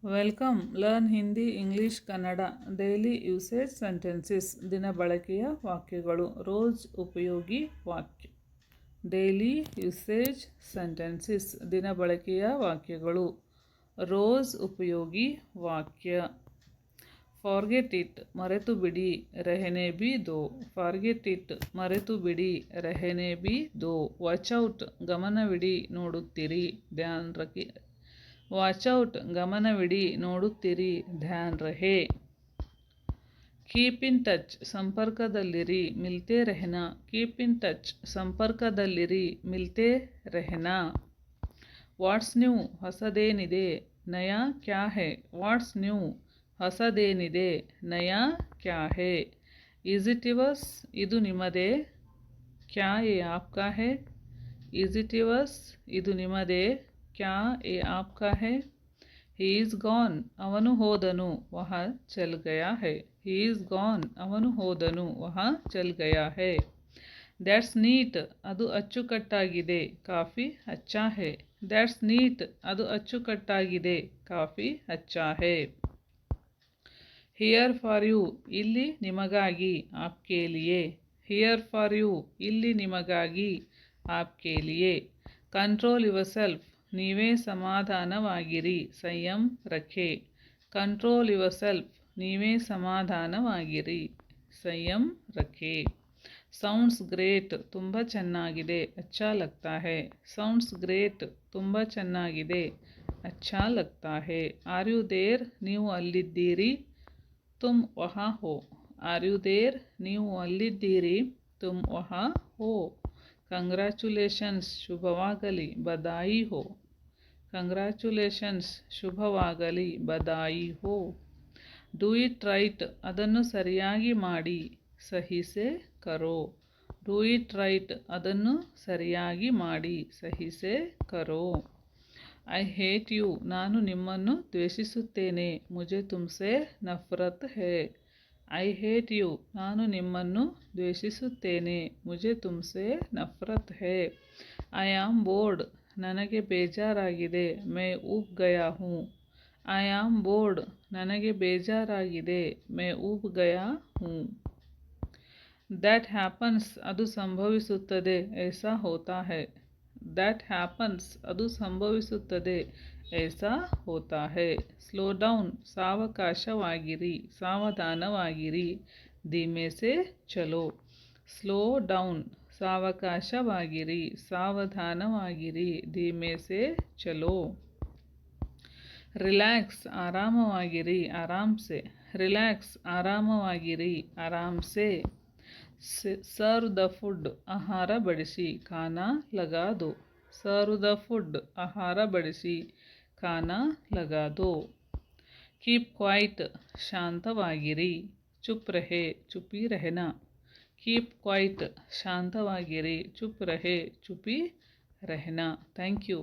welcome learn Hindi English Kannada daily usage sentences ದಿನ ಬಳಕೆಯ ವಾಕ್ಯಗಳು ರೋಜ್ ಉಪಯೋಗಿ ವಾಕ್ಯ ಡೈಲಿ ಯೂಸೇಜ್ ಸೆಂಟೆನ್ಸಸ್ ದಿನ ಬಳಕೆಯ ವಾಕ್ಯಗಳು ರೋಜ್ ಉಪಯೋಗಿ ವಾಕ್ಯ ಫಾರ್ಗೆಟ್ ಇಟ್ ಮರೆತು ಬಿಡಿ ರೆಹನೆ ಬಿ ದೋ ಫಾರ್ಗೆಟ್ ಇಟ್ ಮರೆತು ಬಿಡಿ ರೆಹನೆ ಬಿ ದೋ ವಾಚೌಟ್ ಗಮನವಿಡಿ ನೋಡುತ್ತೀರಿ ಧ್ಯಾನ್ ರಖಿ ವಾಚೌಟ್ ಗಮನವಿಡಿ ನೋಡುತ್ತೀರಿ ಧ್ಯಾನ್ ರಹೆ ಕೀಪ್ ಇನ್ ಟಚ್ ಸಂಪರ್ಕದಲ್ಲಿರಿ ಮಿಲ್ತೆ ರೆಹನಾ ಕೀಪ್ ಇನ್ ಟಚ್ ಸಂಪರ್ಕದಲ್ಲಿರಿ ಮಿಲ್ತೆ ರೆಹನಾ ವಾಟ್ಸ್ ನ್ಯೂ ಹೊಸದೇನಿದೆ ನಯಾ ಕ್ಯಾ ಹೇ ವಾಟ್ಸ್ ನ್ಯೂ ಹೊಸದೇನಿದೆ ನಯಾ ಕ್ಯಾ ಹೇ ಈಸ್ ಇಟ್ ಯುವರ್ಸ್ ಇದು ನಿಮ್ಮದೇ ಕ್ಯಾ ಎ ಆಪ್ಕಾ ಹೇ ಈಸ್ ಇಟ್ ಯುವರ್ಸ್ ಇದು ನಿಮ್ಮದೇ ಕ್ಯಾ ಎ ಆಪ್ಕಾ ಹೇ ಹಿ ಈಸ್ ಗಾನ್ ಅವನು ಹೋದನು ವಹ ಚಲ್ ಗಯಾ ಹೇ ಹಿ ಈಸ್ ಗಾನ್ ಅವನು ಹೋದನು ವಹ ಚಲ್ ಗಯಾ ಹೇ ದ್ಯಾಟ್ಸ್ ನೀಟ್ ಅದು ಅಚ್ಚುಕಟ್ಟಾಗಿದೆ ಕಾಫಿ ಅಚ್ಚಾ ಹೇ ದ್ಯಾಟ್ಸ್ ನೀಟ್ ಅದು ಅಚ್ಚುಕಟ್ಟಾಗಿದೆ ಕಾಫಿ ಅಚ್ಚಾ ಹೇ ಹಿಯರ್ ಫಾರ್ ಯು ಇಲ್ಲಿ ನಿಮಗಾಗಿ ಆಪ್ಕೆ ಲಿಯೆ ಹಿಯರ್ ಫಾರ್ ಯು ಇಲ್ಲಿ ನಿಮಗಾಗಿ ಆಪ್ಕೆ ಲಿಯೆ ಕಂಟ್ರೋಲ್ ಯುವರ್ ಸೆಲ್ಫ್ ನೀವೇ ಸಮಾಧಾನವಾಗಿರಿ ಸಂಯಮ್ ರಖೆ ಕಂಟ್ರೋಲ್ ಯುವರ್ ಸೆಲ್ಫ್ ನೀವೇ ಸಮಾಧಾನವಾಗಿರಿ ಸಂಯಮ್ ರಖೆ ಸೌಂಡ್ಸ್ ಗ್ರೇಟ್ ತುಂಬ ಚೆನ್ನಾಗಿದೆ ಅಚ್ಚಾ ಲಗ್ತಾ ಹೇ ಸೌಂಡ್ಸ್ ಗ್ರೇಟ್ ತುಂಬ ಚೆನ್ನಾಗಿದೆ ಅಚ್ಚಾ ಲಗ್ತಾ ಹೇ ಆರ್ ಯು ದೇರ್ ನೀವು ಅಲ್ಲಿದ್ದೀರಿ ತುಮ್ ವಹಾ ಹೋ ಆರ್ ಯು ದೇರ್ ನೀವು ಅಲ್ಲಿದ್ದೀರಿ ತುಮ್ ವಹಾ ಹೋ ಕಂಗ್ರ್ಯಾಚುಲೇಷನ್ಸ್ ಶುಭವಾಗಲಿ ಬದಾಯಿ ಹೋ ಕಂಗ್ರ್ಯಾಚುಲೇಷನ್ಸ್ ಶುಭವಾಗಲಿ ಬದಾಯಿ ಹೋ ಡೂ ಇಟ್ ರೈಟ್ ಅದನ್ನು ಸರಿಯಾಗಿ ಮಾಡಿ ಸಹಿ ಸೆ ಕರೋ ಡೂ ಇಟ್ ರೈಟ್ ಅದನ್ನು ಸರಿಯಾಗಿ ಮಾಡಿ ಸಹಿ ಸೆ ಕರೋ ಐ ಹೇಟ್ ಯು ನಾನು ನಿಮ್ಮನ್ನು ದ್ವೇಷಿಸುತ್ತೇನೆ ಮುಜೆ Tumse ನಫರತ್ hey I hate you ನಾನು ನಿಮ್ಮನ್ನು ದ್ವೇಷಿಸುತ್ತೇನೆ ಮುಜೆ Tumse ನಫರತ್ hey I am board ನನಗೆ ಬೇಜಾರಾಗಿದೆ ಮೈ ಊಬ್ ಗಯಾ ಹೂँ ಐ ಆಮ್ ಬೋರ್ಡ್ ನನಗೆ ಬೇಜಾರಾಗಿದೆ ಮೈ ಊಬ್ ಗಯಾ ಹೂँ ದ್ಯಾಟ್ ಹ್ಯಾಪನ್ಸ್ ಅದು ಸಂಭವಿಸುತ್ತದೆ ಐಸಾ ಹೋತಾ ಹೈ ದ್ಯಾಟ್ ಹ್ಯಾಪನ್ಸ್ ಅದು ಸಂಭವಿಸುತ್ತದೆ ಐಸಾ ಹೋತಾ ಹೈ ಸ್ಲೋ ಡೌನ್ ಸಾವಕಾಶವಾಗಿರಿ ಸಾವಧಾನವಾಗಿರಿ ಧೀಮೆ ಸೆ ಚಲೋ ಸ್ಲೋ ಡೌನ್ ಸಾವಕಾಶವಾಗಿರಿ ಸಾವಧಾನವಾಗಿರಿ ಧೀಮೆ ಸೆ ಚಲೋ ರಿಲ್ಯಾಕ್ಸ್ ಆರಾಮವಾಗಿರಿ ಆರಾಮ್ ಸೆ ರಿಲ್ಯಾಕ್ಸ್ ಆರಾಮವಾಗಿರಿ ಆರಾಮ್ ಸೆ ಸರ್ವ್ ದ ಫುಡ್ ಆಹಾರ ಬಡಿಸಿ ಖಾನಾ ಲಗಾ ದೋ ಸರ್ವ್ ದ ಫುಡ್ ಆಹಾರ ಬಡಿಸಿ ಖಾನಾ ಲಗಾ ದೋ ಕೀಪ್ ಕ್ವೈಟ್ ಶಾಂತವಾಗಿರಿ ಚುಪ್ ರಹೆ ಚುಪಿ ರಹನಾ ಕೀಪ್ ಕ್ವೈಟ್ ಶಾಂತವಾಗಿರಿ ಚುಪ್ ರಹೆ ಚುಪಿ ರಹನಾ ಥ್ಯಾಂಕ್ ಯು